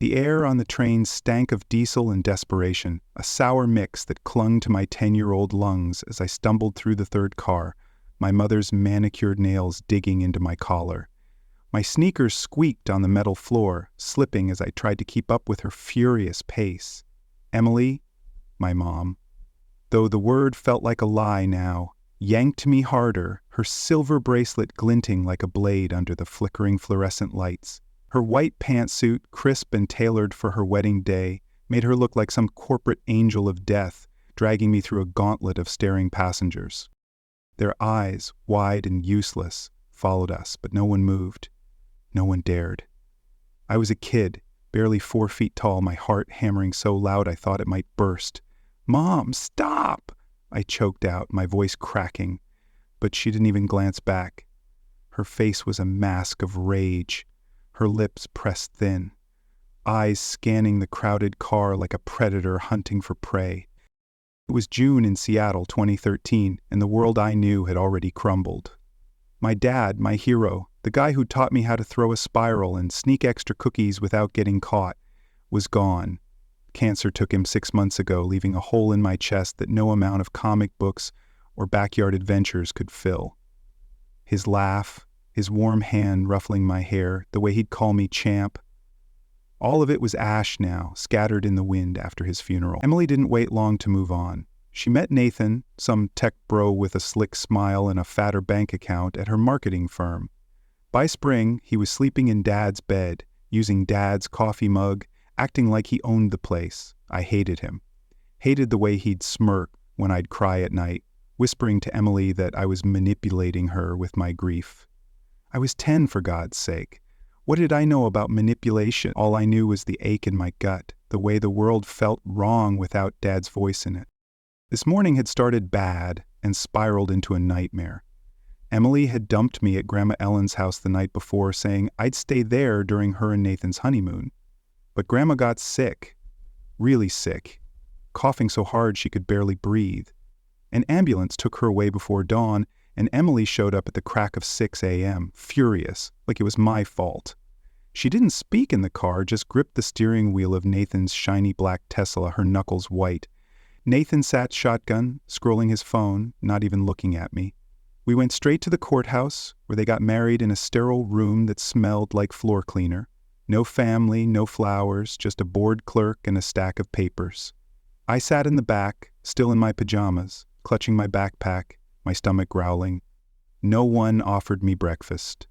The air on the train stank of diesel and desperation, a sour mix that clung to my 10-year-old lungs as I stumbled through the third car, my mother's manicured nails digging into my collar. My sneakers squeaked on the metal floor, slipping as I tried to keep up with her furious pace. Emily, my mom, though the word felt like a lie now, yanked me harder, her silver bracelet glinting like a blade under the flickering fluorescent lights. Her white pantsuit, crisp and tailored for her wedding day, made her look like some corporate angel of death, dragging me through a gauntlet of staring passengers. Their eyes, wide and useless, followed us, but no one moved. No one dared. I was a kid, barely 4 feet tall, my heart hammering so loud I thought it might burst. "Mom, stop!" I choked out, my voice cracking. But she didn't even glance back. Her face was a mask of rage, her lips pressed thin, eyes scanning the crowded car like a predator hunting for prey. It was June in Seattle, 2013, and the world I knew had already crumbled. My dad, my hero, the guy who taught me how to throw a spiral and sneak extra cookies without getting caught, was gone. Cancer took him 6 months ago, leaving a hole in my chest that no amount of comic books or backyard adventures could fill. His laugh, his warm hand ruffling my hair, the way he'd call me champ. All of it was ash now, scattered in the wind after his funeral. Emily didn't wait long to move on. She met Nathan, some tech bro with a slick smile and a fatter bank account, at her marketing firm. By spring, he was sleeping in Dad's bed, using Dad's coffee mug, acting like he owned the place. I hated him. Hated the way he'd smirk when I'd cry at night, whispering to Emily that I was manipulating her with my grief. I was 10, for God's sake. What did I know about manipulation? All I knew was the ache in my gut, the way the world felt wrong without Dad's voice in it. This morning had started bad and spiraled into a nightmare. Emily had dumped me at Grandma Ellen's house the night before, saying I'd stay there during her and Nathan's honeymoon. But Grandma got sick, really sick, coughing so hard she could barely breathe. An ambulance took her away before dawn, and Emily showed up at the crack of 6 a.m., furious, like it was my fault. She didn't speak in the car, just gripped the steering wheel of Nathan's shiny black Tesla, her knuckles white. Nathan sat shotgun, scrolling his phone, not even looking at me. We went straight to the courthouse, where they got married in a sterile room that smelled like floor cleaner. No family, no flowers, just a bored clerk and a stack of papers. I sat in the back, still in my pajamas, clutching my backpack, my stomach growling. No one offered me breakfast.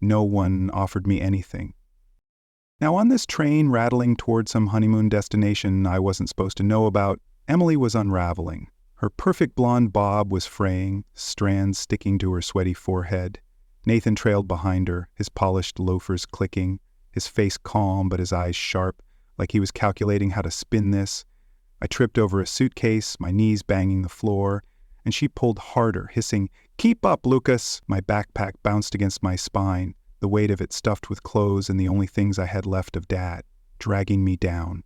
No one offered me anything. Now, on this train rattling toward some honeymoon destination I wasn't supposed to know about, Emily was unraveling. Her perfect blonde bob was fraying, strands sticking to her sweaty forehead. Nathan trailed behind her, his polished loafers clicking, his face calm but his eyes sharp, like he was calculating how to spin this. I tripped over a suitcase, my knees banging the floor, and she pulled harder, hissing, "Keep up, Lucas!" My backpack bounced against my spine, the weight of it stuffed with clothes and the only things I had left of Dad, dragging me down.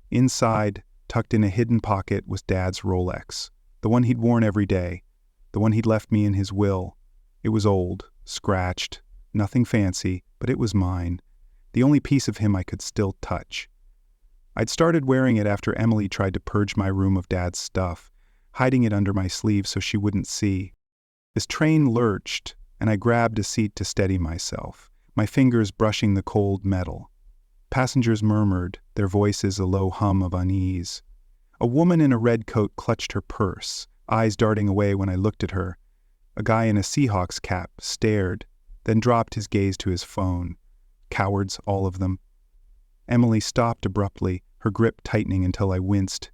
Inside, tucked in a hidden pocket, was Dad's Rolex, the one he'd worn every day, the one he'd left me in his will. It was old, scratched, nothing fancy, but it was mine, the only piece of him I could still touch. I'd started wearing it after Emily tried to purge my room of Dad's stuff, hiding it under my sleeve so she wouldn't see. This train lurched, and I grabbed a seat to steady myself, my fingers brushing the cold metal. Passengers murmured, their voices a low hum of unease. A woman in a red coat clutched her purse, eyes darting away when I looked at her. A guy in a Seahawks cap stared, then dropped his gaze to his phone. Cowards, all of them. Emily stopped abruptly, her grip tightening until I winced.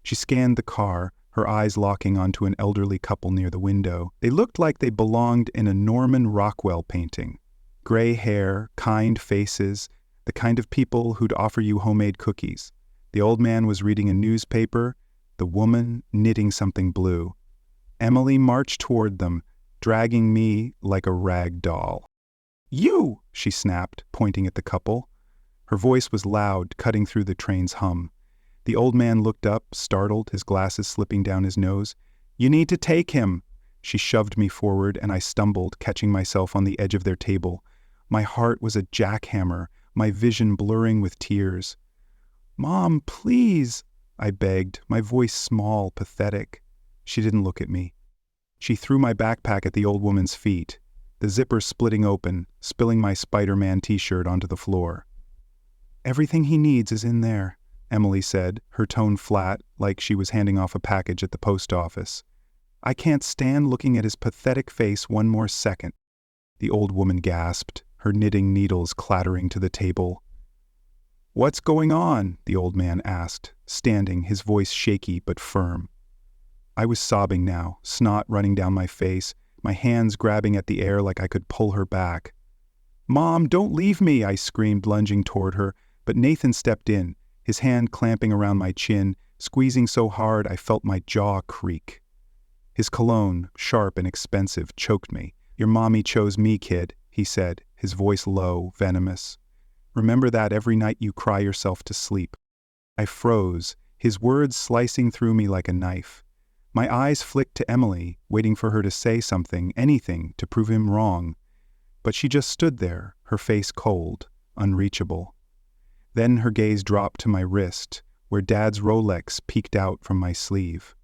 She scanned the car, her eyes locking onto an elderly couple near the window. They looked like they belonged in a Norman Rockwell painting. Gray hair, kind faces, the kind of people who'd offer you homemade cookies. The old man was reading a newspaper, the woman knitting something blue. Emily marched toward them, dragging me like a rag doll. "You!" she snapped, pointing at the couple. Her voice was loud, cutting through the train's hum. The old man looked up, startled, his glasses slipping down his nose. "You need to take him!" She shoved me forward, and I stumbled, catching myself on the edge of their table. My heart was a jackhammer, my vision blurring with tears. "Mom, please," I begged, my voice small, pathetic. She didn't look at me. She threw my backpack at the old woman's feet, the zipper splitting open, spilling my Spider-Man t-shirt onto the floor. "Everything he needs is in there," Emily said, her tone flat, like she was handing off a package at the post office. "I can't stand looking at his pathetic face one more second." The old woman gasped, her knitting needles clattering to the table. "What's going on?" the old man asked, standing, his voice shaky but firm. I was sobbing now, snot running down my face, my hands grabbing at the air like I could pull her back. "Mom, don't leave me!" I screamed, lunging toward her, but Nathan stepped in, his hand clamping around my chin, squeezing so hard I felt my jaw creak. His cologne, sharp and expensive, choked me. "Your mommy chose me, kid," he said, his voice low, venomous. "Remember that every night you cry yourself to sleep." I froze, his words slicing through me like a knife. My eyes flicked to Emily, waiting for her to say something, anything, to prove him wrong. But she just stood there, her face cold, unreachable. Then her gaze dropped to my wrist, where Dad's Rolex peeked out from my sleeve.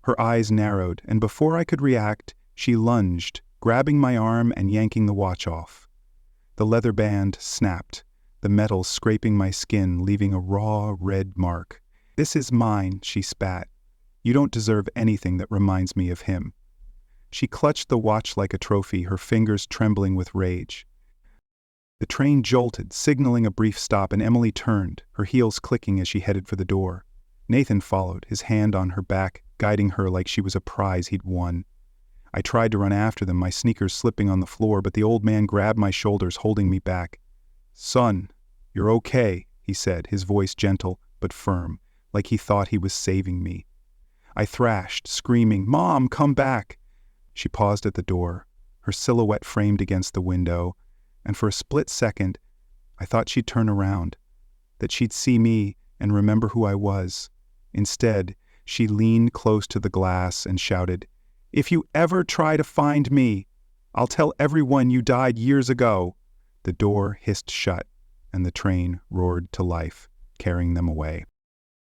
Her eyes narrowed, and before I could react, she lunged, grabbing my arm and yanking the watch off. The leather band snapped, the metal scraping my skin, leaving a raw, red mark. "This is mine," she spat. "You don't deserve anything that reminds me of him." She clutched the watch like a trophy, her fingers trembling with rage. The train jolted, signaling a brief stop, and Emily turned, her heels clicking as she headed for the door. Nathan followed, his hand on her back, guiding her like she was a prize he'd won. I tried to run after them, my sneakers slipping on the floor, but the old man grabbed my shoulders, holding me back. "Son, you're okay," he said, his voice gentle but firm, like he thought he was saving me. I thrashed, screaming, "Mom, come back!" She paused at the door, her silhouette framed against the window, and for a split second, I thought she'd turn around, that she'd see me and remember who I was. Instead, she leaned close to the glass and shouted, "If you ever try to find me, I'll tell everyone you died years ago." The door hissed shut, and the train roared to life, carrying them away.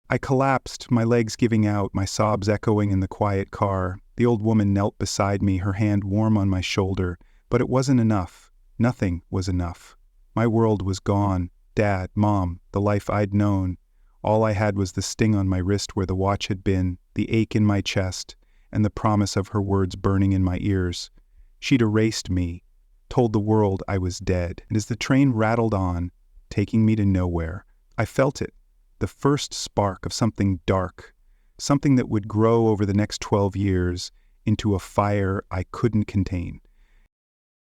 I collapsed, my legs giving out, my sobs echoing in the quiet car. The old woman knelt beside me, her hand warm on my shoulder, but it wasn't enough. Nothing was enough. My world was gone. Dad, Mom, the life I'd known. All I had was the sting on my wrist where the watch had been, the ache in my chest, and the promise of her words burning in my ears. She'd erased me, told the world I was dead, and as the train rattled on, taking me to nowhere, I felt it, the first spark of something dark, something that would grow over the next 12 years into a fire I couldn't contain.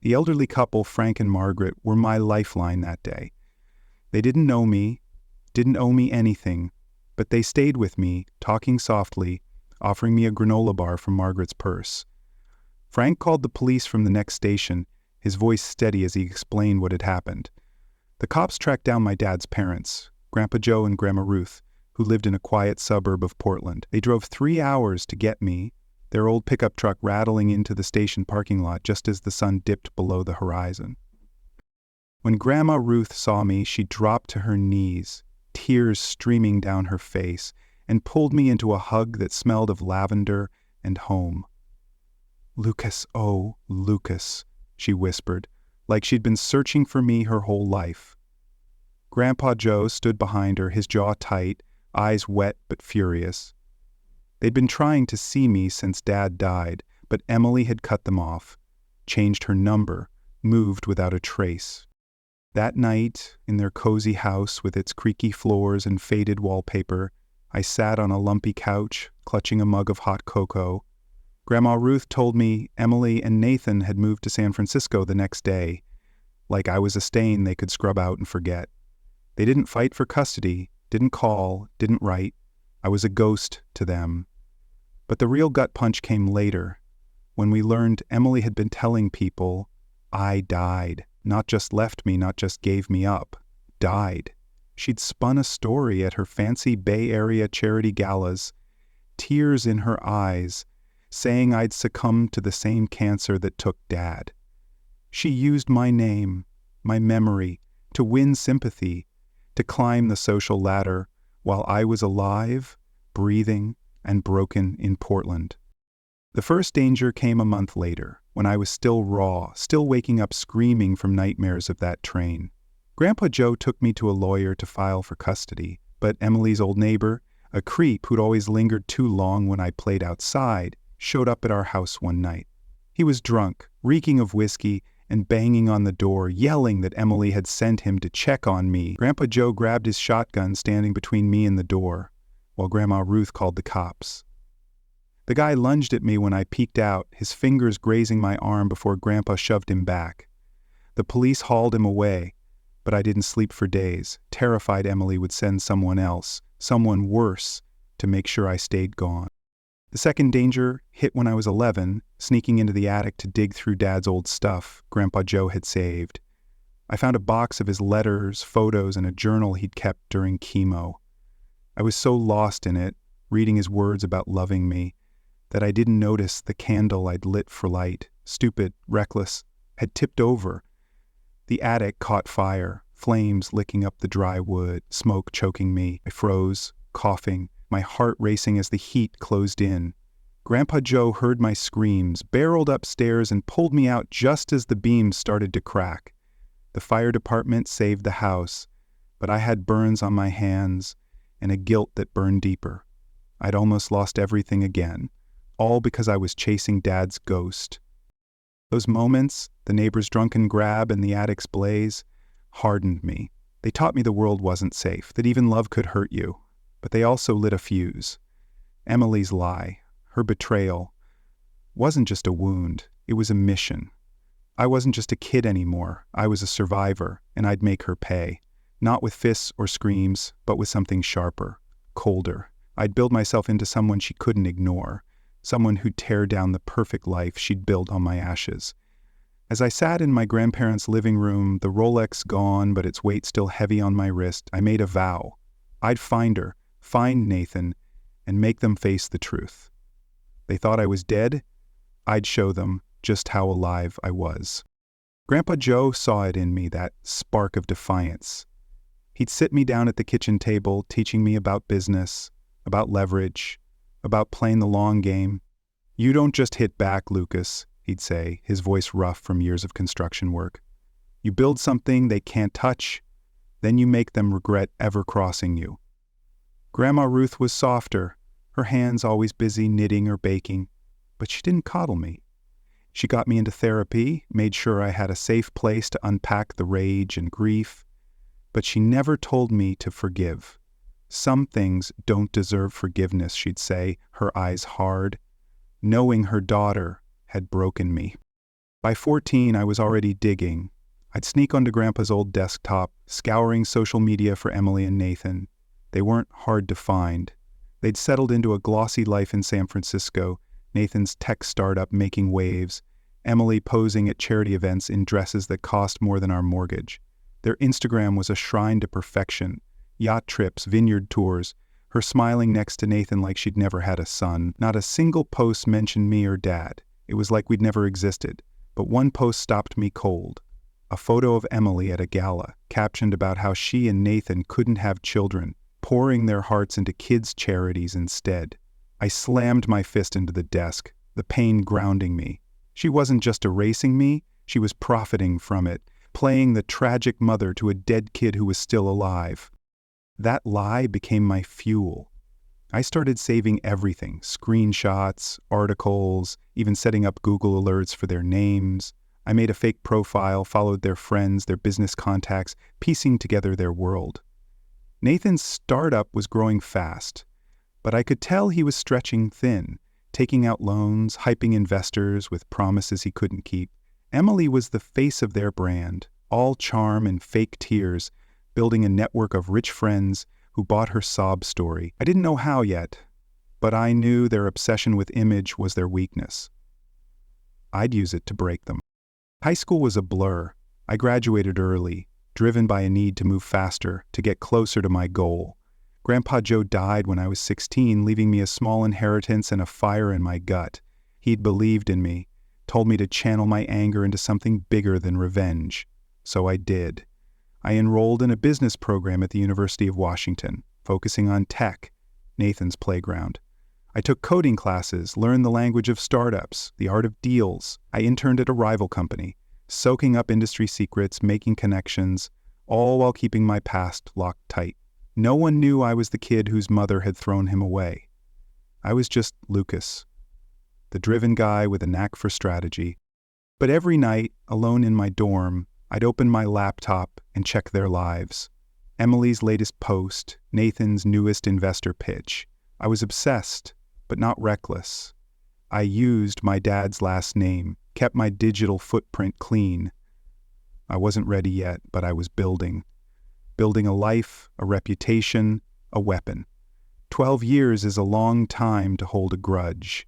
The elderly couple, Frank and Margaret, were my lifeline that day. They didn't know me, didn't owe me anything, but they stayed with me, talking softly, offering me a granola bar from Margaret's purse. Frank called the police from the next station, his voice steady as he explained what had happened. The cops tracked down my dad's parents, Grandpa Joe and Grandma Ruth, who lived in a quiet suburb of Portland. They drove 3 hours to get me, their old pickup truck rattling into the station parking lot just as the sun dipped below the horizon. When Grandma Ruth saw me, she dropped to her knees, tears streaming down her face, and pulled me into a hug that smelled of lavender and home. "Lucas, oh, Lucas," she whispered, like she'd been searching for me her whole life. Grandpa Joe stood behind her, his jaw tight, eyes wet but furious. They'd been trying to see me since Dad died, but Emily had cut them off, changed her number, moved without a trace. That night, in their cozy house with its creaky floors and faded wallpaper, I sat on a lumpy couch, clutching a mug of hot cocoa. Grandma Ruth told me Emily and Nathan had moved to San Francisco the next day, like I was a stain they could scrub out and forget. They didn't fight for custody, didn't call, didn't write. I was a ghost to them. But the real gut punch came later, when we learned Emily had been telling people I died, not just left me, not just gave me up, died. She'd spun a story at her fancy Bay Area charity galas, tears in her eyes, saying I'd succumbed to the same cancer that took Dad. She used my name, my memory, to win sympathy, to climb the social ladder while I was alive, breathing, and broken in Portland. The first danger came a month later, when I was still raw, still waking up screaming from nightmares of that train. Grandpa Joe took me to a lawyer to file for custody, but Emily's old neighbor, a creep who'd always lingered too long when I played outside, showed up at our house one night. He was drunk, reeking of whiskey, and banging on the door, yelling that Emily had sent him to check on me. Grandpa Joe grabbed his shotgun standing between me and the door, while Grandma Ruth called the cops. The guy lunged at me when I peeked out, his fingers grazing my arm before Grandpa shoved him back. The police hauled him away, but I didn't sleep for days, terrified Emily would send someone else, someone worse, to make sure I stayed gone. The second danger hit when I was 11, sneaking into the attic to dig through Dad's old stuff Grandpa Joe had saved. I found a box of his letters, photos, and a journal he'd kept during chemo. I was so lost in it, reading his words about loving me, that I didn't notice the candle I'd lit for light, stupid, reckless, had tipped over. The attic caught fire, flames licking up the dry wood, smoke choking me. I froze, coughing, my heart racing as the heat closed in. Grandpa Joe heard my screams, barreled upstairs, and pulled me out just as the beams started to crack. The fire department saved the house, but I had burns on my hands and a guilt that burned deeper. I'd almost lost everything again, all because I was chasing Dad's ghost. Those moments, the neighbor's drunken grab and the attic's blaze, hardened me. They taught me the world wasn't safe, that even love could hurt you. But they also lit a fuse. Emily's lie, her betrayal, wasn't just a wound, it was a mission. I wasn't just a kid anymore, I was a survivor, and I'd make her pay. Not with fists or screams, but with something sharper, colder. I'd build myself into someone she couldn't ignore, someone who'd tear down the perfect life she'd built on my ashes. As I sat in my grandparents' living room, the Rolex gone but its weight still heavy on my wrist, I made a vow. I'd find her, find Nathan, and make them face the truth. They thought I was dead. I'd show them just how alive I was. Grandpa Joe saw it in me, that spark of defiance. He'd sit me down at the kitchen table, teaching me about business, about leverage, about playing the long game. "You don't just hit back, Lucas," he'd say, his voice rough from years of construction work. "You build something they can't touch, then you make them regret ever crossing you." Grandma Ruth was softer, her hands always busy knitting or baking, but she didn't coddle me. She got me into therapy, made sure I had a safe place to unpack the rage and grief, but she never told me to forgive. "Some things don't deserve forgiveness," she'd say, her eyes hard, knowing her daughter had broken me. By 14, I was already digging. I'd sneak onto Grandpa's old desktop, scouring social media for Emily and Nathan. They weren't hard to find. They'd settled into a glossy life in San Francisco, Nathan's tech startup making waves, Emily posing at charity events in dresses that cost more than our mortgage. Their Instagram was a shrine to perfection. Yacht trips, vineyard tours, her smiling next to Nathan like she'd never had a son. Not a single post mentioned me or Dad. It was like we'd never existed. But one post stopped me cold. A photo of Emily at a gala, captioned about how she and Nathan couldn't have children, pouring their hearts into kids' charities instead. I slammed my fist into the desk, the pain grounding me. She wasn't just erasing me, she was profiting from it, playing the tragic mother to a dead kid who was still alive. That lie became my fuel. I started saving everything, screenshots, articles, even setting up Google alerts for their names. I made a fake profile, followed their friends, their business contacts, piecing together their world. Nathan's startup was growing fast, but I could tell he was stretching thin, taking out loans, hyping investors with promises he couldn't keep. Emily was the face of their brand, all charm and fake tears, building a network of rich friends who bought her sob story. I didn't know how yet, but I knew their obsession with image was their weakness. I'd use it to break them. High school was a blur. I graduated early, driven by a need to move faster, to get closer to my goal. Grandpa Joe died when I was 16, leaving me a small inheritance and a fire in my gut. He'd believed in me, told me to channel my anger into something bigger than revenge. So I did. I enrolled in a business program at the University of Washington, focusing on tech, Nathan's playground. I took coding classes, learned the language of startups, the art of deals. I interned at a rival company, soaking up industry secrets, making connections, all while keeping my past locked tight. No one knew I was the kid whose mother had thrown him away. I was just Lucas, the driven guy with a knack for strategy. But every night, alone in my dorm, I'd open my laptop and check their lives. Emily's latest post, Nathan's newest investor pitch. I was obsessed, but not reckless. I used my dad's last name, kept my digital footprint clean. I wasn't ready yet, but I was building. Building a life, a reputation, a weapon. 12 years is a long time to hold a grudge.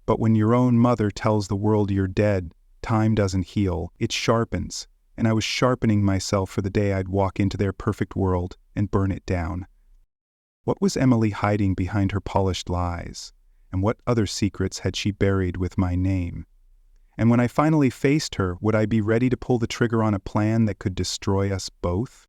But when your own mother tells the world you're dead, time doesn't heal, it sharpens. And I was sharpening myself for the day I'd walk into their perfect world and burn it down. What was Emily hiding behind her polished lies? And what other secrets had she buried with my name? And when I finally faced her, would I be ready to pull the trigger on a plan that could destroy us both?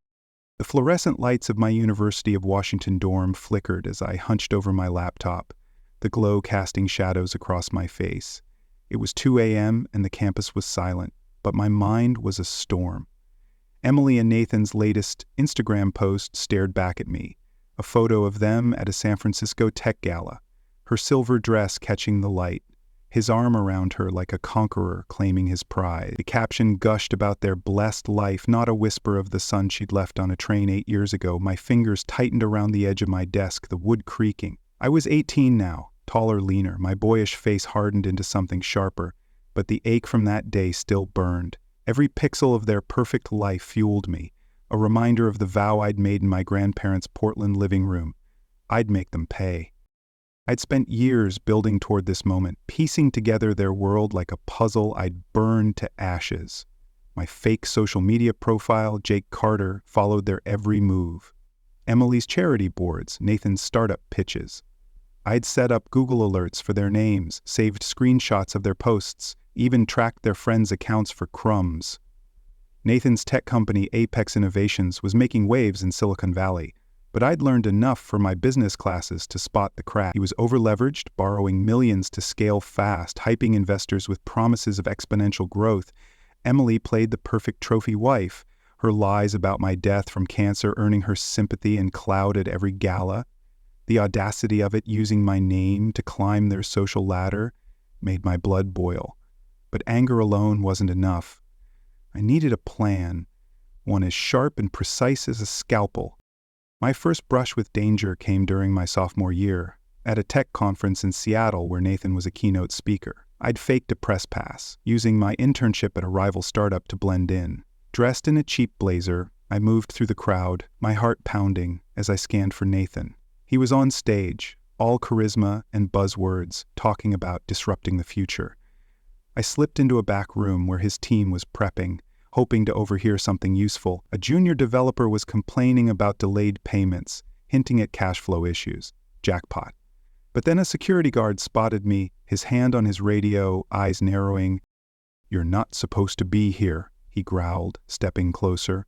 The fluorescent lights of my University of Washington dorm flickered as I hunched over my laptop, the glow casting shadows across my face. It was 2 a.m. and the campus was silent, but my mind was a storm. Emily and Nathan's latest Instagram post stared back at me, a photo of them at a San Francisco tech gala, her silver dress catching the light, his arm around her like a conqueror claiming his pride. The caption gushed about their blessed life, not a whisper of the son she'd left on a train 8 years ago. My fingers tightened around the edge of my desk, the wood creaking. I was 18 now, taller, leaner, my boyish face hardened into something sharper, but the ache from that day still burned. Every pixel of their perfect life fueled me, a reminder of the vow I'd made in my grandparents' Portland living room. I'd make them pay. I'd spent years building toward this moment, piecing together their world like a puzzle I'd burned to ashes. My fake social media profile, Jake Carter, followed their every move. Emily's charity boards, Nathan's startup pitches. I'd set up Google alerts for their names, saved screenshots of their posts, even tracked their friends' accounts for crumbs. Nathan's tech company Apex Innovations was making waves in Silicon Valley, but I'd learned enough from my business classes to spot the crack. He was overleveraged, borrowing millions to scale fast, hyping investors with promises of exponential growth. Emily played the perfect trophy wife, her lies about my death from cancer earning her sympathy and clout at every gala. The audacity of it, using my name to climb their social ladder, made my blood boil. But anger alone wasn't enough. I needed a plan, one as sharp and precise as a scalpel. My first brush with danger came during my sophomore year, at a tech conference in Seattle where Nathan was a keynote speaker. I'd faked a press pass, using my internship at a rival startup to blend in. Dressed in a cheap blazer, I moved through the crowd, my heart pounding as I scanned for Nathan. He was on stage, all charisma and buzzwords, talking about disrupting the future. I slipped into a back room where his team was prepping, hoping to overhear something useful. A junior developer was complaining about delayed payments, hinting at cash flow issues. Jackpot. But then a security guard spotted me, his hand on his radio, eyes narrowing. "You're not supposed to be here," he growled, stepping closer.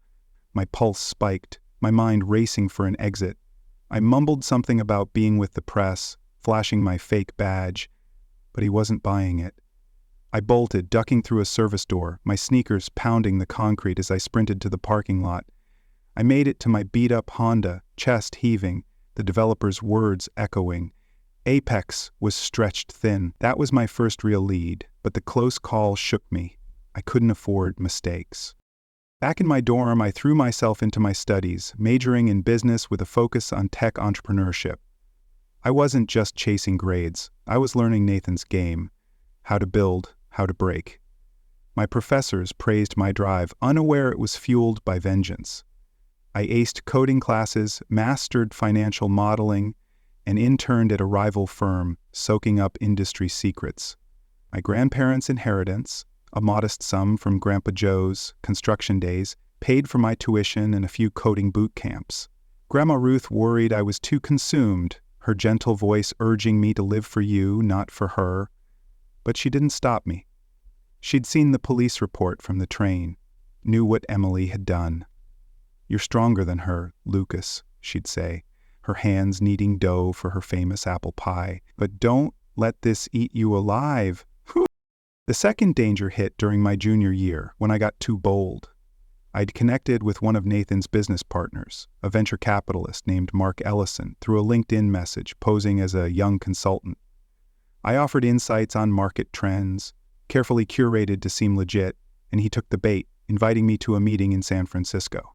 My pulse spiked, my mind racing for an exit. I mumbled something about being with the press, flashing my fake badge, but he wasn't buying it. I bolted, ducking through a service door, my sneakers pounding the concrete as I sprinted to the parking lot. I made it to my beat-up Honda, chest heaving, the developer's words echoing. Apex was stretched thin. That was my first real lead, but the close call shook me. I couldn't afford mistakes. Back in my dorm, I threw myself into my studies, majoring in business with a focus on tech entrepreneurship. I wasn't just chasing grades. I was learning Nathan's game. How to build, how to break. My professors praised my drive, unaware it was fueled by vengeance. I aced coding classes, mastered financial modeling, and interned at a rival firm, soaking up industry secrets. My grandparents' inheritance, a modest sum from Grandpa Joe's construction days, paid for my tuition and a few coding boot camps. Grandma Ruth worried I was too consumed, her gentle voice urging me to live for you, not for her. But she didn't stop me. She'd seen the police report from the train, knew what Emily had done. "You're stronger than her, Lucas," she'd say, her hands kneading dough for her famous apple pie. "But don't let this eat you alive." The second danger hit during my junior year, when I got too bold. I'd connected with one of Nathan's business partners, a venture capitalist named Mark Ellison, through a LinkedIn message posing as a young consultant. I offered insights on market trends, carefully curated to seem legit, and he took the bait, inviting me to a meeting in San Francisco.